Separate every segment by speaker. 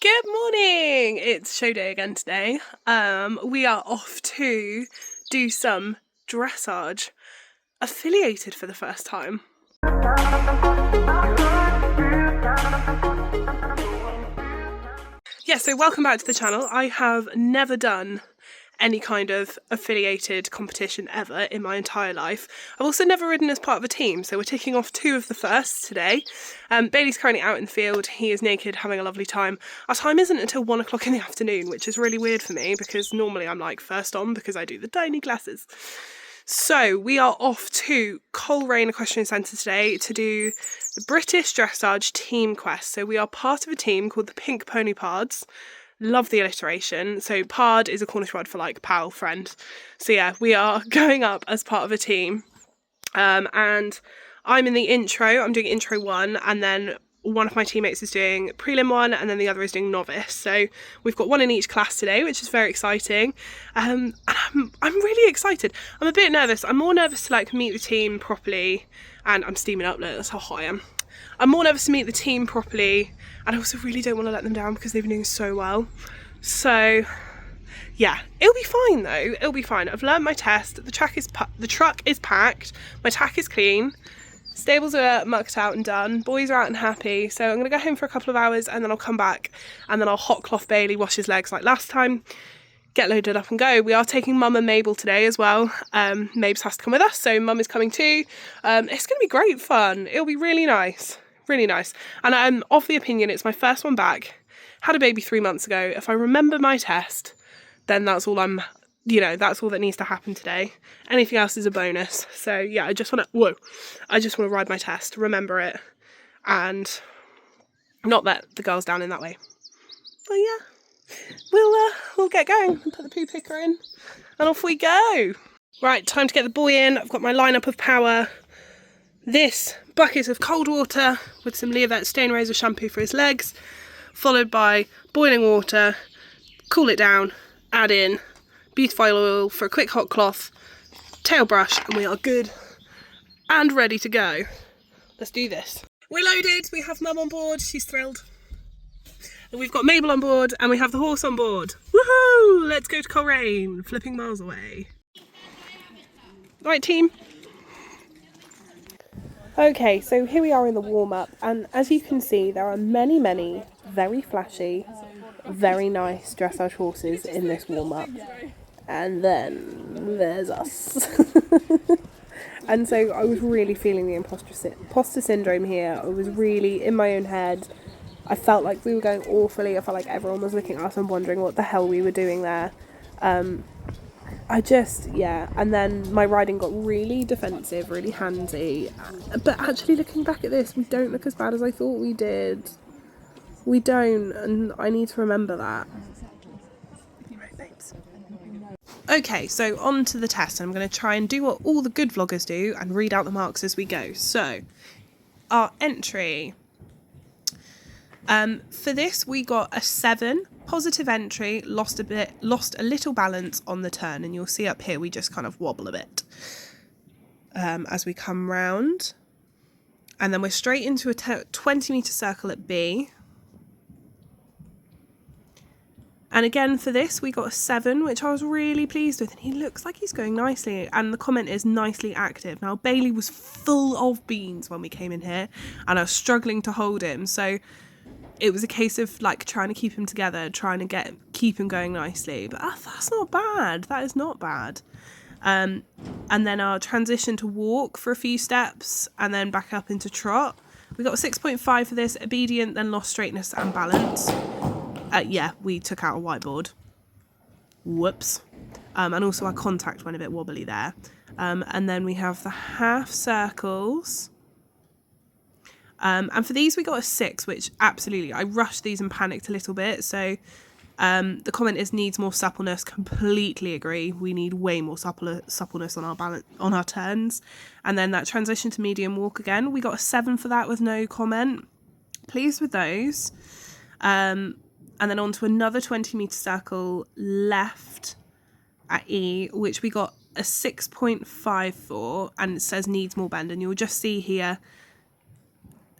Speaker 1: Good morning! It's show day again today. We are off to do some dressage, affiliated for the first time. Yeah, so welcome back to the channel. I have never done any kind of affiliated competition ever in my entire life. I've also never ridden as part of a team, so we're ticking off 2 of the firsts today. Bailey's currently out in the field. He is naked, having a lovely time. Our time isn't until 1 o'clock in the afternoon, which is really weird for me because normally I'm like first on because I do the tiny classes. So we are off to Coleraine Equestrian Centre today to do the British Dressage Team Quest. So we are part of a team called the Pink Pony Pards. Love the alliteration. So pard is a Cornish word for like pal, friend. So yeah, we are going up as part of a team. And I'm in the intro. I'm doing intro 1, and then one of my teammates is doing prelim 1, and then the other is doing novice. So we've got 1 in each class today, which is very exciting. And I'm really excited. I'm a bit nervous. I'm more nervous to like meet the team properly, and I'm steaming up. Look, that's how hot I am. I'm more nervous to meet the team properly, and I also really don't want to let them down because they've been doing so well. So yeah, it'll be fine though. It'll be fine. I've learned my test. The truck is packed. My tack is clean. Stables are mucked out and done. Boys are out and happy. So I'm going to go home for a couple of hours, and then I'll come back, and then I'll hot cloth Bailey, wash his legs like last time, get loaded up and go. We are taking Mum and Mabel today as well. Mabes has to come with us, so Mum is coming too. It's going to be great fun. It'll be really nice. Really nice. And I'm of the opinion it's my first one back. Had a baby 3 months ago. If I remember my test, then that's all that's all that needs to happen today. Anything else is a bonus. So yeah, I just want to ride my test, remember it, and not let the girls down in that way. But yeah, we'll get going and put the poo picker in, and off we go. Right, time to get the boy in. I've got my lineup of power. This bucket of cold water with some Leovet Stain Razor shampoo for his legs, followed by boiling water, cool it down, add in beautiful oil for a quick hot cloth, tail brush, and we are good and ready to go. Let's do this. We're loaded. We have Mum on board. She's thrilled. And we've got Mabel on board, and we have the horse on board. Woohoo! Let's go to Coleraine, flipping miles away. Right, team. Okay, so here we are in the warm-up, and as you can see, there are many, many very flashy, very nice dressage horses in this warm-up. And then there's us. And so I was really feeling the imposter syndrome here. I was really in my own head. I felt like we were going awfully. I felt like everyone was looking at us and wondering what the hell we were doing there. And then my riding got really defensive, really handsy. But actually looking back at this, we don't look as bad as I thought we did. We don't, and I need to remember that. Right, babes. Okay, so on to the test. I'm going to try and do what all the good vloggers do and read out the marks as we go. So, our entry. For this, we got a 7. Positive entry, lost a little balance on the turn, and you'll see up here we just kind of wobble a bit as we come round, and then we're straight into a 20-metre circle at B. And again for this we got a 7, which I was really pleased with, and he looks like he's going nicely, and the comment is nicely active. Now Bailey was full of beans when we came in here, and I was struggling to hold him, so it was a case of like trying to keep him together, trying to keep him going nicely. But that's not bad. That is not bad. And then our transition to walk for a few steps and then back up into trot. We got a 6.5 for this. Obedient, then lost straightness and balance. Yeah, we took out a whiteboard. Whoops. And also our contact went a bit wobbly there. And then we have the half circles. And for these we got a 6, which absolutely, I rushed these and panicked a little bit. So the comment is needs more suppleness. Completely agree. We need way more suppleness on our balance, on our turns. And then that transition to medium walk again, we got a 7 for that with no comment. Pleased with those. And then on to another 20-metre circle left at E, which we got a 6.5 for, and it says needs more bend. And you'll just see here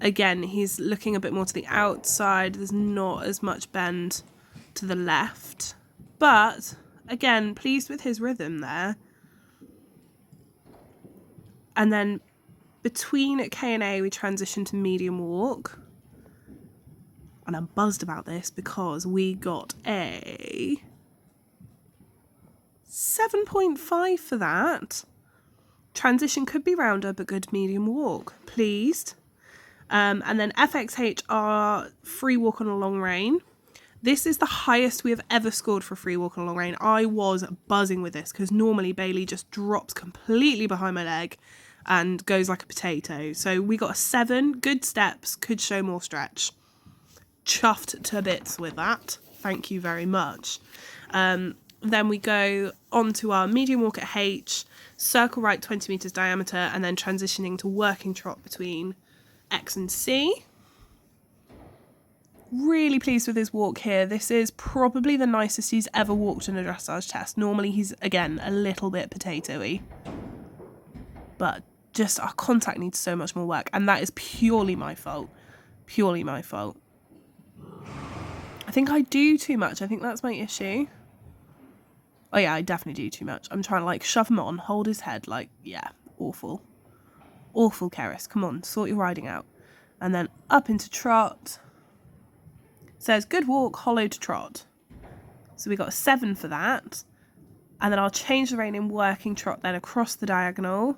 Speaker 1: Again, he's looking a bit more to the outside. There's not as much bend to the left. But, again, pleased with his rhythm there. And then between K and A, we transition to medium walk. And I'm buzzed about this because we got a 7.5 for that. Transition could be rounder, but good medium walk. Pleased. And then FXH are free walk on a long rein. This is the highest we have ever scored for free walk on a long rein. I was buzzing with this because normally Bailey just drops completely behind my leg and goes like a potato. So we got a 7. Good steps, could show more stretch. Chuffed to bits with that. Thank you very much. Then we go on to our medium walk at H, circle right 20 metres diameter, and then transitioning to working trot between X and C. Really pleased with his walk here. This is probably the nicest he's ever walked in a dressage test. Normally he's, again, a little bit potato-y. But just our contact needs so much more work, and that is purely my fault. Purely my fault. I think I do too much. I think that's my issue. Oh yeah, I definitely do too much. I'm trying to like shove him on, hold his head, like, yeah, awful. Awful, Keris. Come on, sort your riding out. And then up into trot. Says good walk, hollow to trot. So we got a 7 for that. And then I'll change the rein in working trot then across the diagonal.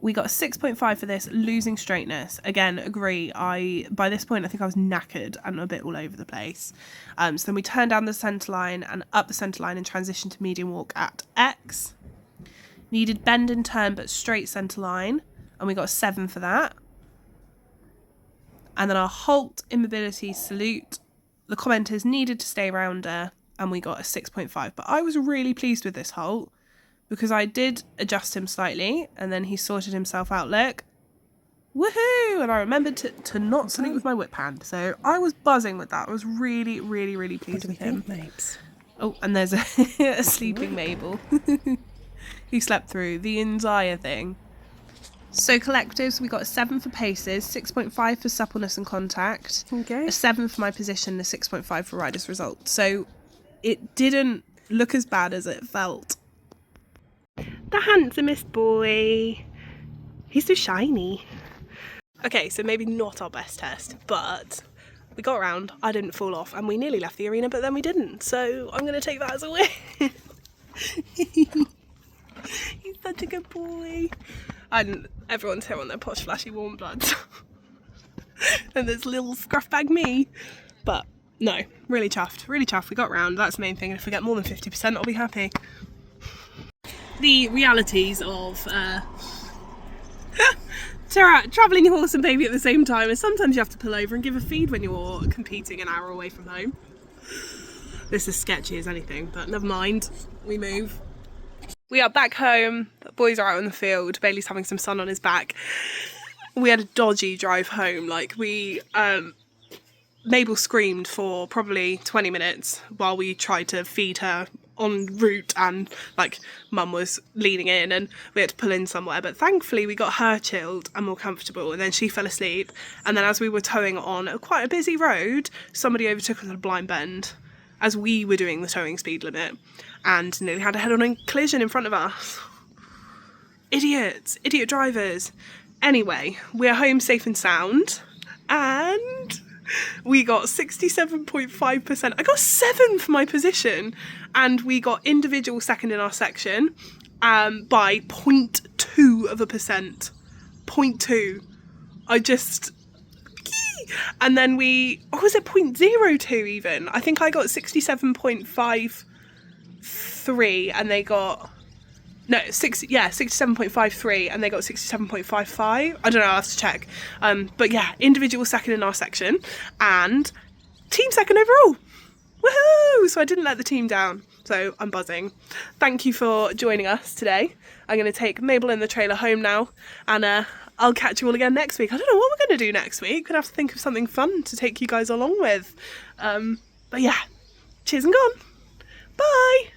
Speaker 1: We got a 6.5 for this, losing straightness. Again, agree. By this point, I think I was knackered and a bit all over the place. So then we turn down the centre line and up the centre line and transition to medium walk at X. Needed bend and turn, but straight centre line. And we got a 7 for that. And then our halt, immobility, salute. The commenters needed to stay rounder, and we got a 6.5. But I was really pleased with this halt, because I did adjust him slightly, and then he sorted himself out. Look. Woohoo! And I remembered to not salute with my whip hand. So I was buzzing with that. I was really, really, really pleased with him.
Speaker 2: Mapes?
Speaker 1: Oh, and there's a, a sleeping Mabel. He slept through the entire thing. So collectives, we got a 7 for paces, 6.5 for suppleness and contact,
Speaker 2: Okay.
Speaker 1: a 7 for my position, a 6.5 for rider's result. So it didn't look as bad as it felt. The handsomest boy. He's so shiny. Okay, so maybe not our best test, but we got around, I didn't fall off, and we nearly left the arena, but then we didn't. So I'm going to take that as a win. He's such a good boy. And everyone's here on their posh flashy warm bloods. And there's little scruff bag me. But no, really chuffed, really chuffed. We got round, that's the main thing. And if we get more than 50%, I'll be happy. The realities of travelling your horse and baby at the same time is sometimes you have to pull over and give a feed when you're competing an hour away from home. This is sketchy as anything, but never mind, we move. We are back home, the boys are out in the field, Bailey's having some sun on his back. We had a dodgy drive home, like Mabel screamed for probably 20 minutes while we tried to feed her en route, and like mum was leaning in and we had to pull in somewhere, but thankfully we got her chilled and more comfortable, and then she fell asleep, and then as we were towing on quite a busy road, somebody overtook us at a blind bend as we were doing the towing speed limit and nearly had a head-on collision in front of us. Idiots, idiot drivers. Anyway, we're home safe and sound, and we got 67.5%. I got 7 for my position, and we got individual second in our section by 0.2%. 0.2. I just... And then we... Or was it 0.02 even? I think I got 67.53 and they got... No, 67.53 and they got 67.55. I don't know, I'll have to check. But yeah, individual second in our section and team second overall. Woohoo! So I didn't let the team down. So I'm buzzing. Thank you for joining us today. I'm going to take Mabel in the trailer home now, and I'll catch you all again next week. I don't know what we're going to do next week. We're going to have to think of something fun to take you guys along with. But yeah, cheers and gone. Bye!